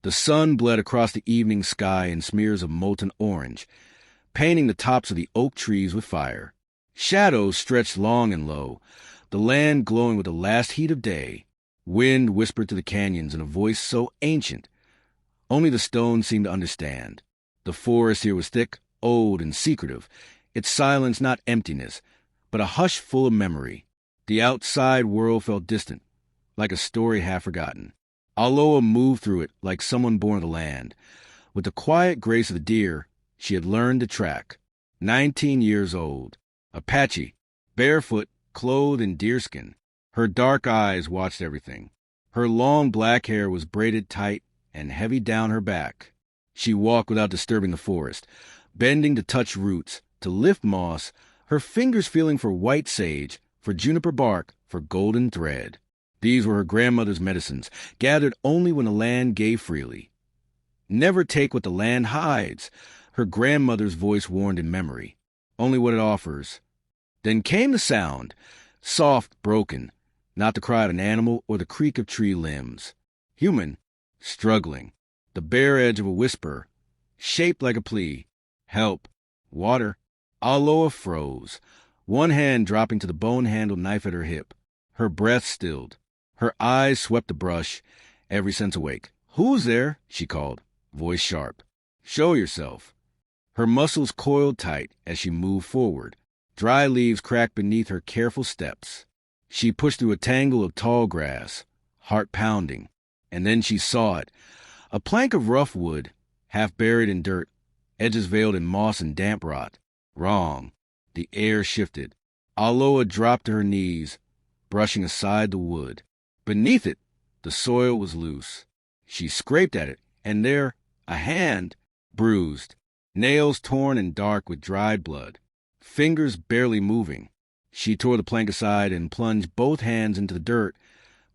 The sun bled across the evening sky in smears of molten orange, painting the tops of the oak trees with fire. Shadows stretched long and low, the land glowing with the last heat of day. Wind whispered to the canyons in a voice so ancient, only the stones seemed to understand. The forest here was thick, old, and secretive, its silence not emptiness, but a hush full of memory. The outside world felt distant, like a story half forgotten. Aloha moved through it like someone born of the land. With the quiet grace of the deer, she had learned to track. 19 years old, Apache, barefoot, clothed in deerskin. Her dark eyes watched everything. Her long black hair was braided tight and heavy down her back. She walked without disturbing the forest, bending to touch roots, to lift moss, her fingers feeling for white sage, for juniper bark, for golden thread. These were her grandmother's medicines, gathered only when the land gave freely. Never take what the land hides, her grandmother's voice warned in memory. Only what it offers. Then came the sound, soft, broken, not the cry of an animal or the creak of tree limbs. Human, struggling, the bare edge of a whisper, shaped like a plea. Help. Water. Aloha froze, one hand dropping to the bone-handled knife at her hip. Her breath stilled. Her eyes swept the brush, every sense awake. "Who's there?" she called, voice sharp. "Show yourself." Her muscles coiled tight as she moved forward. Dry leaves cracked beneath her careful steps. She pushed through a tangle of tall grass, heart pounding, and then she saw it. A plank of rough wood, half buried in dirt, edges veiled in moss and damp rot. Wrong. The air shifted. Aloha dropped to her knees, brushing aside the wood. Beneath it, the soil was loose. She scraped at it, and there, a hand, bruised, nails torn and dark with dried blood, fingers barely moving. She tore the plank aside and plunged both hands into the dirt,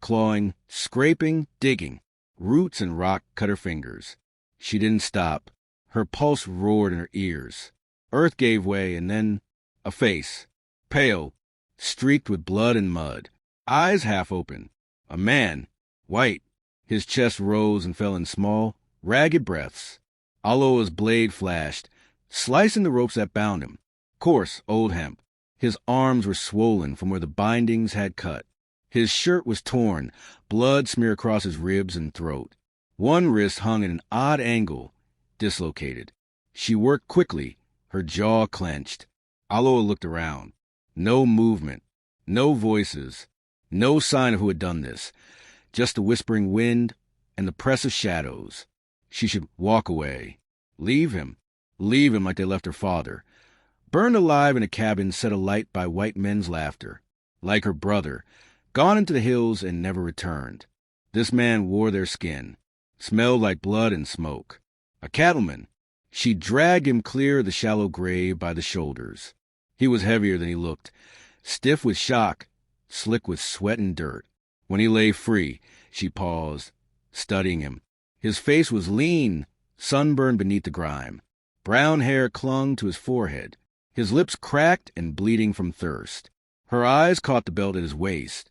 clawing, scraping, digging. Roots and rock cut her fingers. She didn't stop. Her pulse roared in her ears. Earth gave way, and then a face, pale, streaked with blood and mud, eyes half open. A man, white. His chest rose and fell in small, ragged breaths. Aloha's blade flashed, slicing the ropes that bound him. Coarse, old hemp. His arms were swollen from where the bindings had cut. His shirt was torn, blood smeared across his ribs and throat. One wrist hung at an odd angle, dislocated. She worked quickly, her jaw clenched. Aloha looked around. No movement, no voices, no sign of who had done this. Just the whispering wind and the press of shadows. She should walk away. Leave him like they left her father. Burned alive in a cabin set alight by white men's laughter. Like her brother, gone into the hills and never returned. This man wore their skin, smelled like blood and smoke. A cattleman. She dragged him clear of the shallow grave by the shoulders. He was heavier than he looked, stiff with shock, slick with sweat and dirt. When he lay free, she paused, studying him. His face was lean, sunburned beneath the grime. Brown hair clung to his forehead, his lips cracked and bleeding from thirst. Her eyes caught the belt at his waist,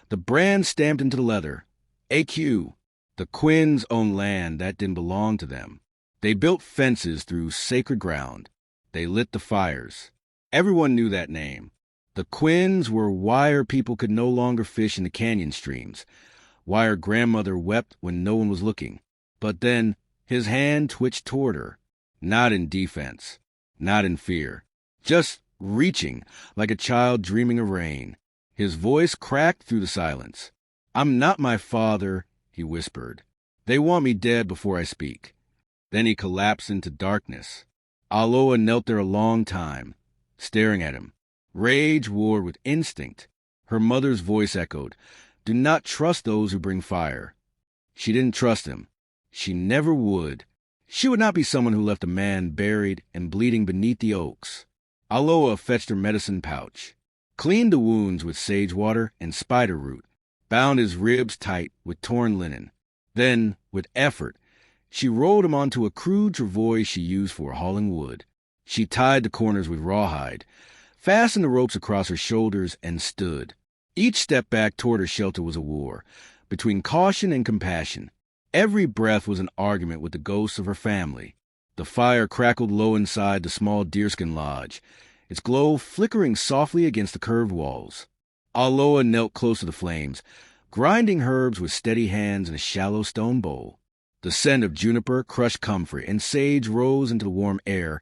the brand stamped into the leather. AQ. The Quinns owned land that didn't belong to them. They built fences through sacred ground. They lit the fires. Everyone knew that name. The Quinns were why her people could no longer fish in the canyon streams, why her grandmother wept when no one was looking. But then his hand twitched toward her, not in defense, not in fear, just reaching like a child dreaming of rain. His voice cracked through the silence. "I'm not my father," he whispered. "They want me dead before I speak." Then he collapsed into darkness. Aloha knelt there a long time, staring at him. Rage warred with instinct. Her mother's voice echoed, "Do not trust those who bring fire." She didn't trust him. She never would. She would not be someone who left a man buried and bleeding beneath the oaks. Aloha fetched her medicine pouch, cleaned the wounds with sage water and spider root, bound his ribs tight with torn linen. Then, with effort, she rolled him onto a crude travois she used for hauling wood. She tied the corners with rawhide, fastened the ropes across her shoulders, and stood. Each step back toward her shelter was a war, between caution and compassion. Every breath was an argument with the ghosts of her family. The fire crackled low inside the small deerskin lodge, its glow flickering softly against the curved walls. Aloa knelt close to the flames, grinding herbs with steady hands in a shallow stone bowl. The scent of juniper, crushed comfrey, and sage rose into the warm air,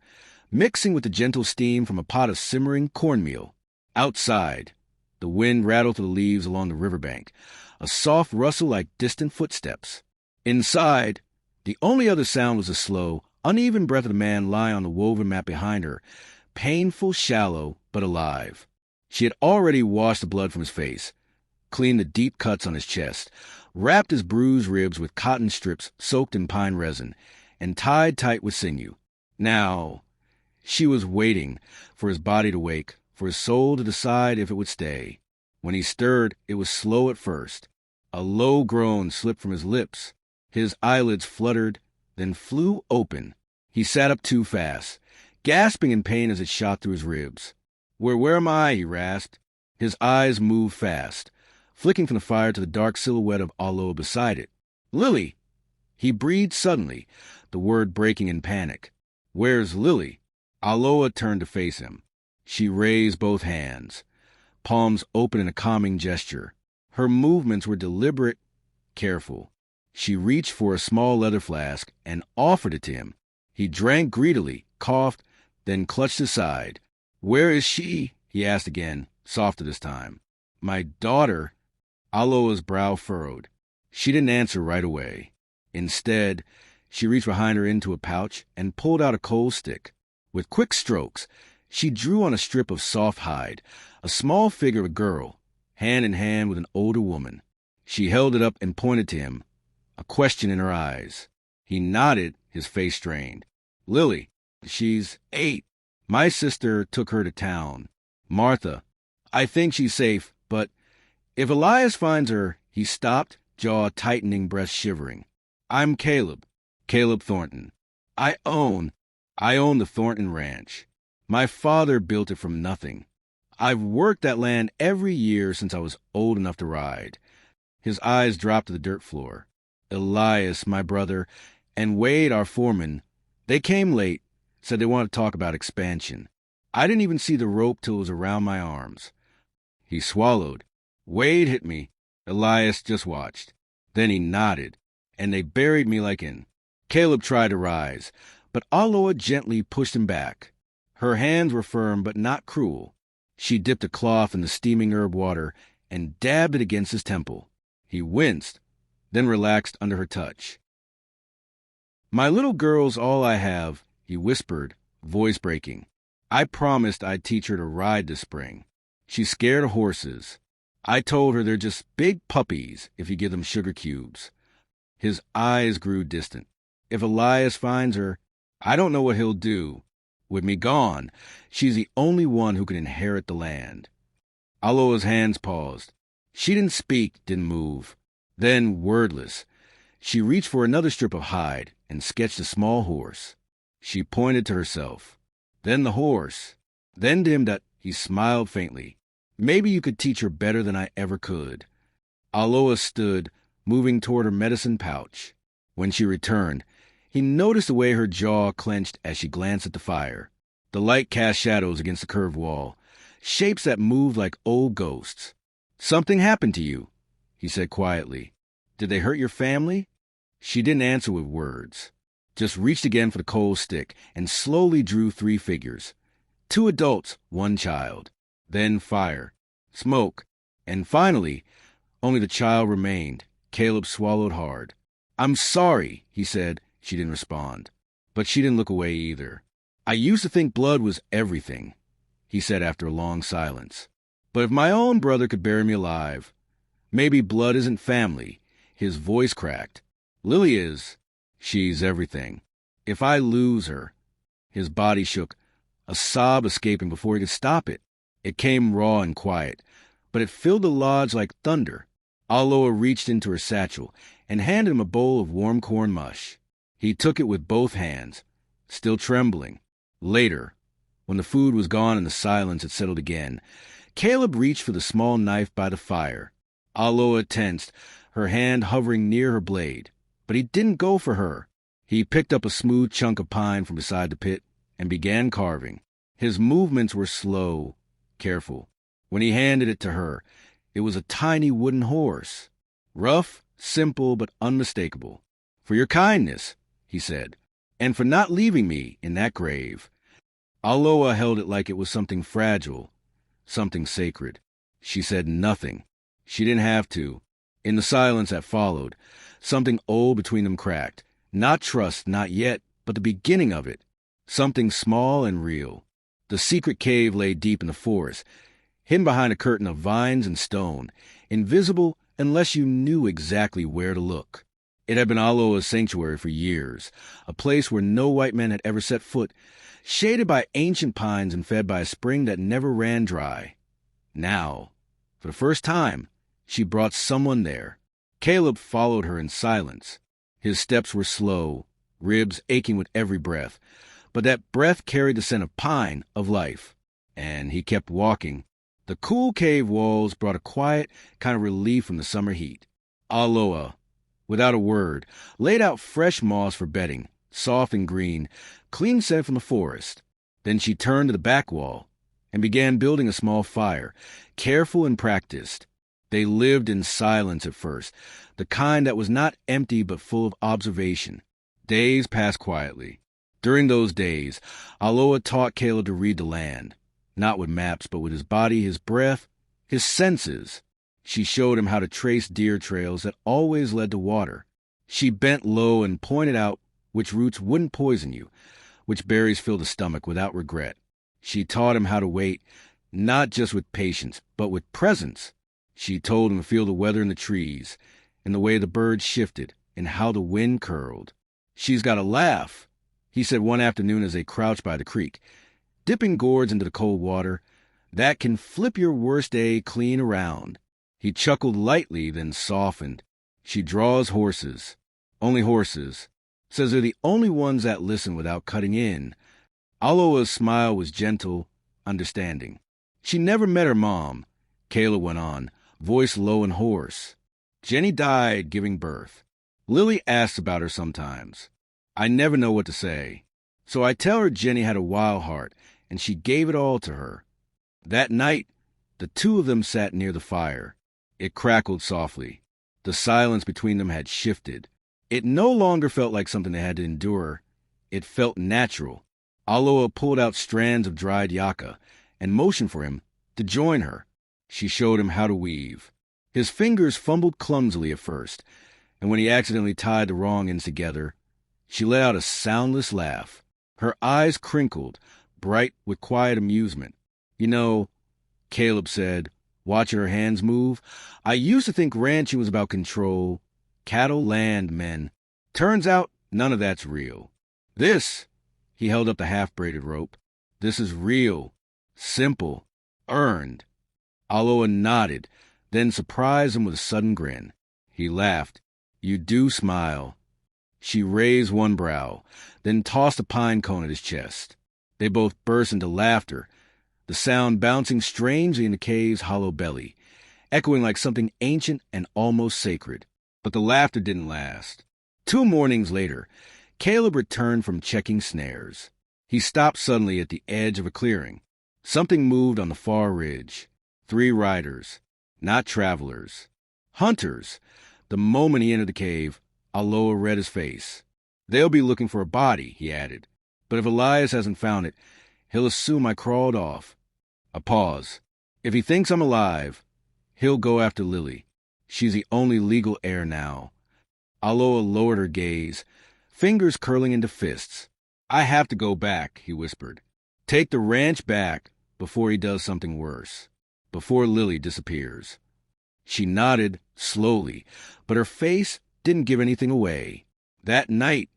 mixing with the gentle steam from a pot of simmering cornmeal. Outside, the wind rattled through the leaves along the riverbank, a soft rustle like distant footsteps. Inside, the only other sound was the slow, uneven breath of the man lying on the woven mat behind her, painful, shallow, but alive. She had already washed the blood from his face, cleaned the deep cuts on his chest, wrapped his bruised ribs with cotton strips soaked in pine resin, and tied tight with sinew. Now, she was waiting for his body to wake, for his soul to decide if it would stay. When he stirred, it was slow at first. A low groan slipped from his lips. His eyelids fluttered, then flew open. He sat up too fast, gasping in pain as it shot through his ribs. Where am I?" he rasped. His eyes moved fast, flicking from the fire to the dark silhouette of Aloa beside it. "Lily!" He breathed suddenly, the word breaking in panic. "Where's Lily?" Aloa turned to face him. She raised both hands, palms open in a calming gesture. Her movements were deliberate, careful. She reached for a small leather flask and offered it to him. He drank greedily, coughed, then clutched his side. "Where is she?" he asked again, softer this time. "My daughter." Aloa's brow furrowed. She didn't answer right away. Instead, she reached behind her into a pouch and pulled out a coal stick. With quick strokes, she drew on a strip of soft hide, a small figure of a girl, hand in hand with an older woman. She held it up and pointed to him, a question in her eyes. He nodded, his face strained. "Lily, she's 8. My sister took her to town. Martha. I think she's safe, but if Elias finds her..." He stopped, jaw tightening, breast shivering. "I'm Caleb Thornton. I own the Thornton Ranch. My father built it from nothing. I've worked that land every year since I was old enough to ride." His eyes dropped to the dirt floor. "Elias, my brother, and Wade, our foreman, they came late, said they wanted to talk about expansion. I didn't even see the rope till it was around my arms." He swallowed. "Wade hit me. Elias just watched." Then he nodded, "and they buried me like in..." Caleb tried to rise, but Aloa gently pushed him back. Her hands were firm but not cruel. She dipped a cloth in the steaming herb water and dabbed it against his temple. He winced, then relaxed under her touch. "My little girl's all I have," he whispered, voice breaking. "I promised I'd teach her to ride this spring. She's scared of horses. I told her they're just big puppies if you give them sugar cubes." His eyes grew distant. "If Elias finds her, I don't know what he'll do. With me gone, she's the only one who can inherit the land." Aloa's hands paused. She didn't speak, didn't move. Then, wordless, she reached for another strip of hide and sketched a small horse. She pointed to herself. Then the horse. Then to him that he smiled faintly. "Maybe you could teach her better than I ever could." Aloa stood, moving toward her medicine pouch. When she returned, he noticed the way her jaw clenched as she glanced at the fire. The light cast shadows against the curved wall, shapes that moved like old ghosts. "Something happened to you," he said quietly. "Did they hurt your family?" She didn't answer with words, just reached again for the coal stick and slowly drew 3 figures. 2 adults, 1 child. Then fire, smoke, and finally, only the child remained. Caleb swallowed hard. "I'm sorry," he said. She didn't respond. But she didn't look away either. "I used to think blood was everything," he said after a long silence. "But if my own brother could bury me alive, maybe blood isn't family." His voice cracked. "Lily is. She's everything. If I lose her..." His body shook, a sob escaping before he could stop it. It came raw and quiet, but it filled the lodge like thunder. Aloa reached into her satchel and handed him a bowl of warm corn mush. He took it with both hands, still trembling. Later, when the food was gone and the silence had settled again, Caleb reached for the small knife by the fire. Aloa tensed, her hand hovering near her blade. But he didn't go for her. He picked up a smooth chunk of pine from beside the pit and began carving. His movements were slow, careful. When he handed it to her, it was a tiny wooden horse. Rough, simple, but unmistakable. "For your kindness," he said, "and for not leaving me in that grave." Aloha held it like it was something fragile, something sacred. She said nothing. She didn't have to. In the silence that followed, something old between them cracked. Not trust, not yet, but the beginning of it. Something small and real. The secret cave lay deep in the forest, hidden behind a curtain of vines and stone, invisible unless you knew exactly where to look. It had been Aloha's sanctuary for years, a place where no white men had ever set foot, shaded by ancient pines and fed by a spring that never ran dry. Now, for the first time, she brought someone there. Caleb followed her in silence. His steps were slow, ribs aching with every breath, but that breath carried the scent of pine, of life. And he kept walking. The cool cave walls brought a quiet kind of relief from the summer heat. Aloha, without a word, laid out fresh moss for bedding, soft and green, clean scent from the forest. Then she turned to the back wall and began building a small fire, careful and practiced. They lived in silence at first, the kind that was not empty but full of observation. Days passed quietly. During those days, Aloha taught Caleb to read the land, not with maps, but with his body, his breath, his senses. She showed him how to trace deer trails that always led to water. She bent low and pointed out which roots wouldn't poison you, which berries fill the stomach without regret. She taught him how to wait, not just with patience, but with presence. She told him to feel the weather in the trees, and the way the birds shifted, and how the wind curled. "She's got a laugh," he said one afternoon as they crouched by the creek, dipping gourds into the cold water, "that can flip your worst day clean around." He chuckled lightly, then softened. "She draws horses. Only horses. Says they're the only ones that listen without cutting in." Aloha's smile was gentle, understanding. "She never met her mom," Caleb went on, voice low and hoarse. "Jenny died giving birth. Lily asks about her sometimes. I never know what to say. So I tell her Jenny had a wild heart, and she gave it all to her." That night, the two of them sat near the fire. It crackled softly. The silence between them had shifted. It no longer felt like something they had to endure. It felt natural. Aloha pulled out strands of dried yucca and motioned for him to join her. She showed him how to weave. His fingers fumbled clumsily at first, and when he accidentally tied the wrong ends together, she let out a soundless laugh. Her eyes crinkled, bright with quiet amusement. "You know," Caleb said, watching her hands move, "I used to think ranching was about control, cattle, land, men. Turns out none of that's real. This," he held up the half-braided rope, "this is real, simple, earned." Aloha nodded, then surprised him with a sudden grin. He laughed. "You do smile." She raised one brow, then tossed a pine cone at his chest. They both burst into laughter, the sound bouncing strangely in the cave's hollow belly, echoing like something ancient and almost sacred. But the laughter didn't last. 2 mornings later, Caleb returned from checking snares. He stopped suddenly at the edge of a clearing. Something moved on the far ridge. 3 riders, not travelers. Hunters. The moment he entered the cave, Aloha read his face. "They'll be looking for a body," he added. "But if Elias hasn't found it, he'll assume I crawled off." A pause. "If he thinks I'm alive, he'll go after Lily. She's the only legal heir now." Aloha lowered her gaze, fingers curling into fists. "I have to go back," he whispered. "Take the ranch back before he does something worse. Before Lily disappears." She nodded, slowly, but her face didn't give anything away. That night,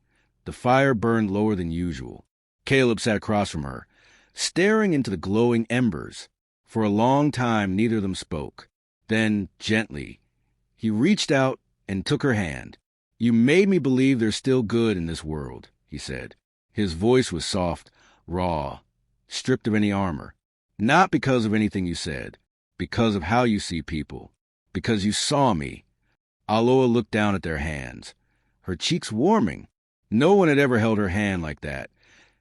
the fire burned lower than usual. Caleb sat across from her, staring into the glowing embers. For a long time, neither of them spoke. Then, gently, he reached out and took her hand. "You made me believe there's still good in this world," he said. His voice was soft, raw, stripped of any armor. "Not because of anything you said, because of how you see people, because you saw me." Aloha looked down at their hands. her cheeks warming. No one had ever held her hand like that.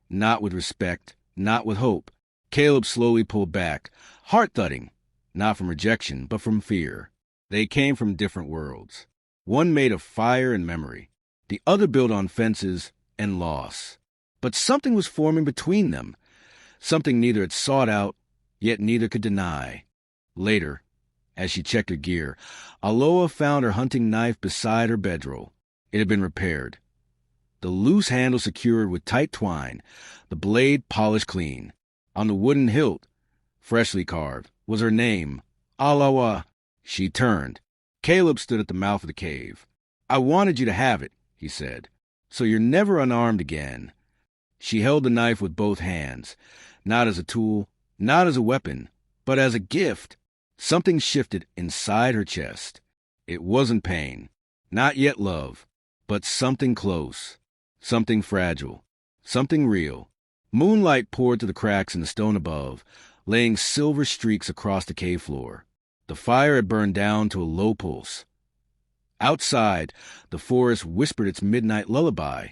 Not with respect, not with hope. Caleb slowly pulled back, heart thudding, not from rejection, but from fear. They came from different worlds. One made of fire and memory, the other built on fences and loss. But something was forming between them, something neither had sought out, yet neither could deny. Later, as she checked her gear, Aloha found her hunting knife beside her bedroll. It had been repaired. The loose handle secured with tight twine, the blade polished clean. On the wooden hilt, freshly carved, was her name, Aloha. She turned. Caleb stood at the mouth of the cave. "I wanted you to have it," he said, "so you're never unarmed again." She held the knife with both hands, not as a tool, not as a weapon, but as a gift. Something shifted inside her chest. It wasn't pain, not yet love, but something close, something fragile, something real. Moonlight poured through the cracks in the stone above, laying silver streaks across the cave floor. The fire had burned down to a low pulse. Outside, the forest whispered its midnight lullaby.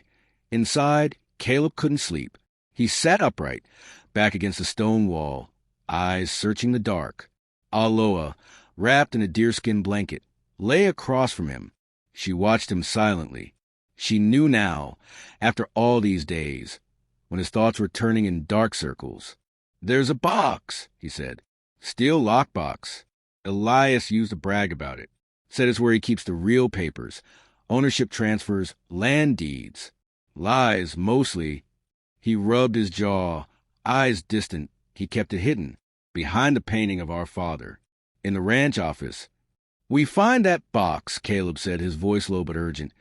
Inside, Caleb couldn't sleep. He sat upright, back against the stone wall, eyes searching the dark. Aloha, wrapped in a deerskin blanket, lay across from him. She watched him silently. She knew now, after all these days, when his thoughts were turning in dark circles. "There's a box," he said. "Steel lockbox. Elias used to brag about it. Said it's where he keeps the real papers, ownership transfers, land deeds. Lies, mostly." He rubbed his jaw, eyes distant. He kept it hidden, behind the painting of our father. In the ranch office. "We find that box," Caleb said, his voice low but urgent.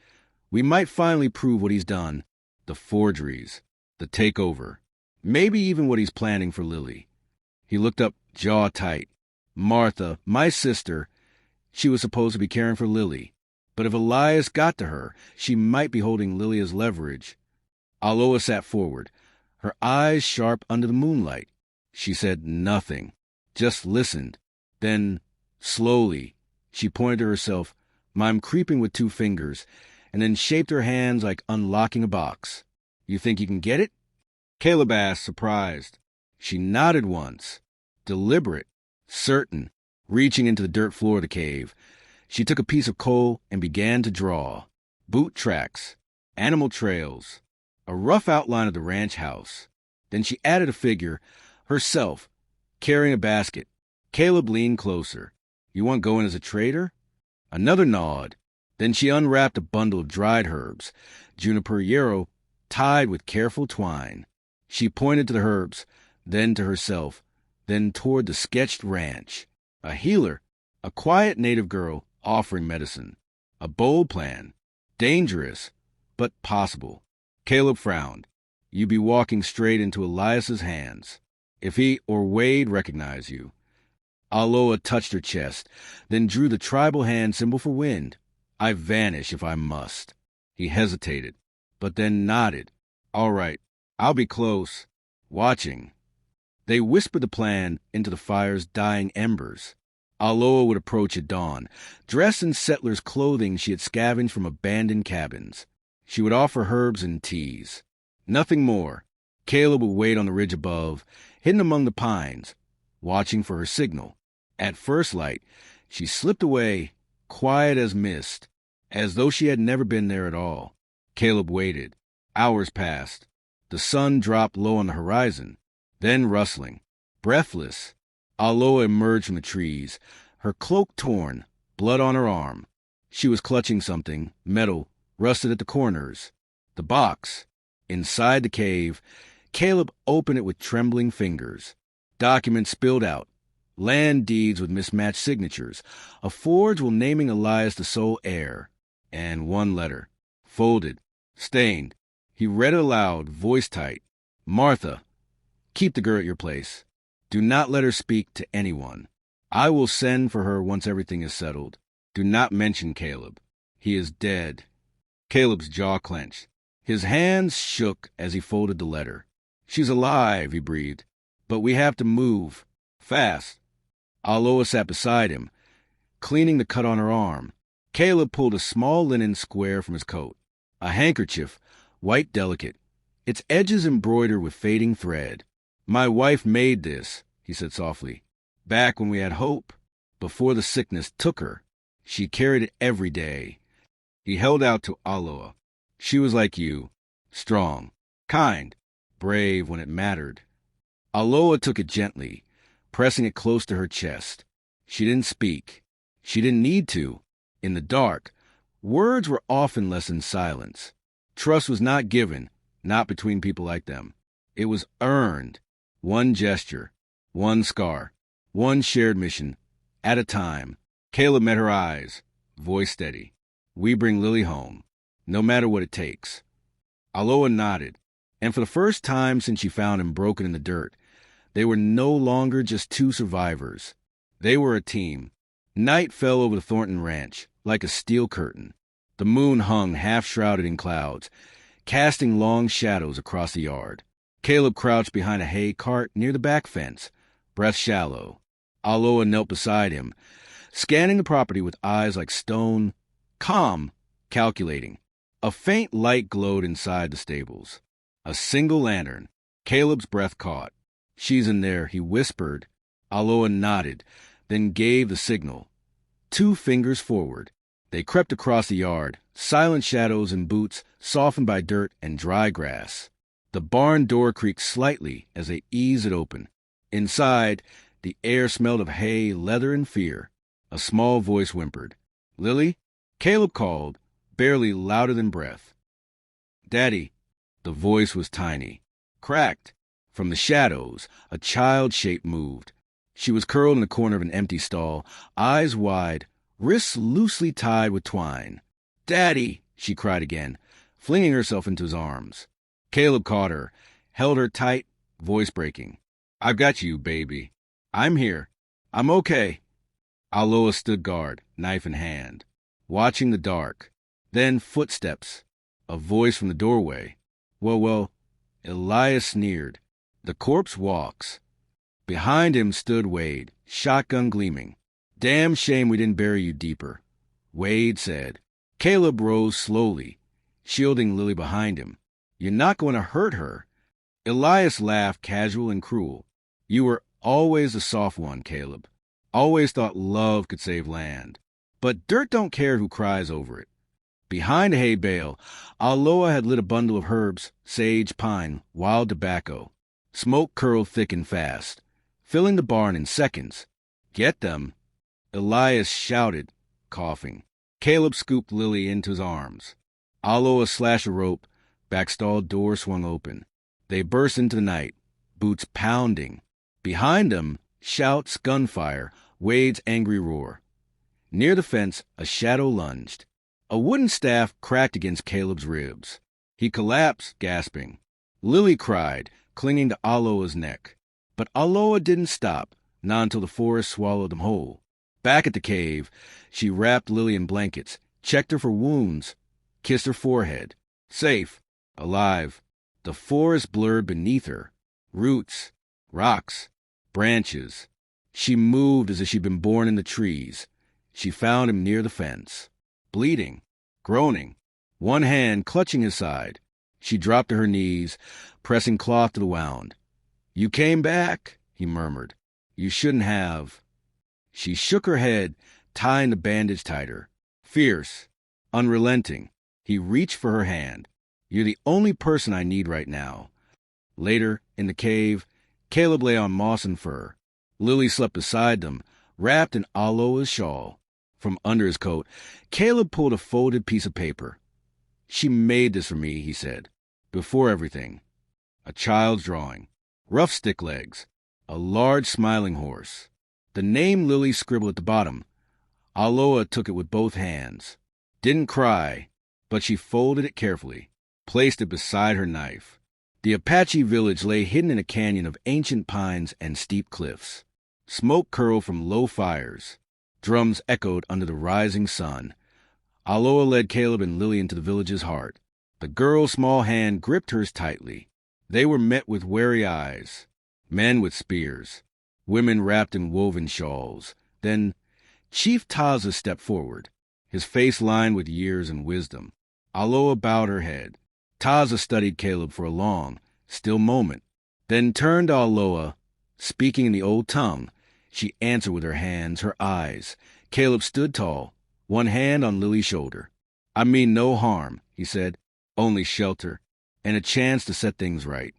"We might finally prove what he's done. The forgeries, the takeover, maybe even what he's planning for Lily." He looked up, jaw tight. "Martha, my sister, she was supposed to be caring for Lily. But if Elias got to her, she might be holding Lily as leverage." Aloha sat forward, her eyes sharp under the moonlight. She said nothing, just listened. Then, slowly, she pointed to herself, mime creeping with 2 fingers, and then shaped her hands like unlocking a box. "You think you can get it?" Caleb asked, surprised. She nodded once, deliberate, certain, reaching into the dirt floor of the cave. She took a piece of coal and began to draw. Boot tracks, animal trails, a rough outline of the ranch house. Then she added a figure, herself, carrying a basket. Caleb leaned closer. "You want to go in as a trader?" Another nod. Then she unwrapped a bundle of dried herbs, juniper yarrow, tied with careful twine. She pointed to the herbs, then to herself, then toward the sketched ranch. A healer, a quiet native girl offering medicine. A bold plan. Dangerous, but possible. Caleb frowned. "You'd be walking straight into Elias's hands. If he or Wade recognize you." Aloha touched her chest, then drew the tribal hand symbol for wind. "I vanish if I must." He hesitated, but then nodded. "All right, I'll be close, watching." They whispered the plan into the fire's dying embers. Aloha would approach at dawn, dressed in settler's clothing she had scavenged from abandoned cabins. She would offer herbs and teas. Nothing more. Caleb would wait on the ridge above, hidden among the pines, watching for her signal. At first light, she slipped away, quiet as mist, as though she had never been there at all. Caleb waited. Hours passed. The sun dropped low on the horizon, then rustling. Breathless, Aloha emerged from the trees, her cloak torn, blood on her arm. She was clutching something, metal, rusted at the corners. The box. Inside the cave, Caleb opened it with trembling fingers. Documents spilled out. Land deeds with mismatched signatures. A forge while naming Elias the sole heir. And one letter. Folded. Stained. He read it aloud, voice tight. "Martha, keep the girl at your place. Do not let her speak to anyone. I will send for her once everything is settled. Do not mention Caleb. He is dead." Caleb's jaw clenched. His hands shook as he folded the letter. "She's alive," he breathed. "But we have to move. Fast." Aloha sat beside him, cleaning the cut on her arm. Caleb pulled a small linen square from his coat. A handkerchief, white delicate, its edges embroidered with fading thread. "My wife made this," he said softly. "Back when we had hope, before the sickness took her. She carried it every day." He held out to Aloa. "She was like you, strong, kind, brave when it mattered." Aloa took it gently, pressing it close to her chest. She didn't speak. She didn't need to. In the dark, words were often less than silence. Trust was not given, not between people like them. It was earned. One gesture, one scar, one shared mission, at a time. Caleb met her eyes, voice steady. "We bring Lily home, no matter what it takes." Aloa nodded, and for the first time since she found him broken in the dirt, they were no longer just two survivors. They were a team. Night fell over the Thornton Ranch, like a steel curtain. The moon hung half-shrouded in clouds, casting long shadows across the yard. Caleb crouched behind a hay cart near the back fence, breath shallow. Aloa knelt beside him, scanning the property with eyes like stone, calm, calculating. A faint light glowed inside the stables. A single lantern. Caleb's breath caught. "She's in there," he whispered. Aloa nodded, then gave the signal. 2 fingers forward. They crept across the yard, silent shadows in boots softened by dirt and dry grass. The barn door creaked slightly as they eased it open. Inside, the air smelled of hay, leather, and fear. A small voice whimpered. "Lily?" Caleb called, barely louder than breath. "Daddy." The voice was tiny, cracked. From the shadows, a child's shape moved. She was curled in the corner of an empty stall, eyes wide, wrists loosely tied with twine. "Daddy!" she cried again, flinging herself into his arms. Caleb caught her, held her tight, voice breaking. "I've got you, baby. I'm here. I'm okay." Aloa stood guard, knife in hand, watching the dark. Then footsteps. A voice from the doorway. Well, Elias sneered. "The corpse walks." Behind him stood Wade, shotgun gleaming. "Damn shame we didn't bury you deeper," Wade said. Caleb rose slowly, shielding Lily behind him. "You're not going to hurt her." Elias laughed, casual and cruel. "You were always the soft one, Caleb. Always thought love could save land. But dirt don't care who cries over it." Behind a hay bale, Aloa had lit a bundle of herbs, sage, pine, wild tobacco. Smoke curled thick and fast, filling the barn in seconds. "Get them." Elias shouted, coughing. Caleb scooped Lily into his arms. Aloa slashed a rope, backstall door swung open. They burst into the night, boots pounding. Behind them, shouts, gunfire, Wade's angry roar. Near the fence, a shadow lunged. A wooden staff cracked against Caleb's ribs. He collapsed, gasping. Lily cried, clinging to Aloa's neck. But Aloa didn't stop, not until the forest swallowed them whole. Back at the cave, she wrapped Lily in blankets, checked her for wounds, kissed her forehead. Safe, alive. The forest blurred beneath her. Roots, rocks, branches. She moved as if she'd been born in the trees. She found him near the fence, bleeding, groaning, one hand clutching his side. She dropped to her knees, pressing cloth to the wound. "You came back," he murmured. "You shouldn't have." She shook her head, tying the bandage tighter. Fierce, unrelenting, he reached for her hand. "You're the only person I need right now." Later, in the cave, Caleb lay on moss and fur. Lily slept beside them, wrapped in Aloa's shawl. From under his coat, Caleb pulled a folded piece of paper. "She made this for me," he said. "Before everything." A child's drawing. Rough stick legs. A large smiling horse. The name Lily scribbled at the bottom. Aloa took it with both hands. Didn't cry, but she folded it carefully, placed it beside her knife. The Apache village lay hidden in a canyon of ancient pines and steep cliffs. Smoke curled from low fires. Drums echoed under the rising sun. Aloa led Caleb and Lily into the village's heart. The girl's small hand gripped hers tightly. They were met with wary eyes. Men with spears. Women wrapped in woven shawls. Then Chief Taza stepped forward, his face lined with years and wisdom. Aloha bowed her head. Taza studied Caleb for a long, still moment, then turned to Aloha. Speaking in the old tongue, she answered with her hands, her eyes. Caleb stood tall, one hand on Lily's shoulder. I mean no harm, he said, only shelter, and a chance to set things right.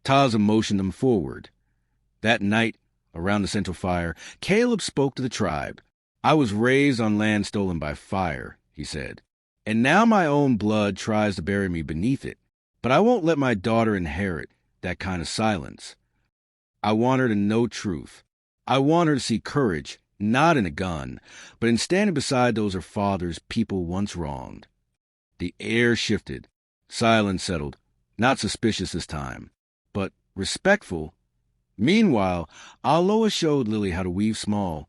Taza motioned them forward. That night, around the central fire, Caleb spoke to the tribe. I was raised on land stolen by fire, he said, and now my own blood tries to bury me beneath it, but I won't let my daughter inherit that kind of silence. I want her to know truth. I want her to see courage, not in a gun, but in standing beside those her father's people once wronged. The air shifted. Silence settled, not suspicious this time, but respectful. Meanwhile, Aloha showed Lily how to weave small,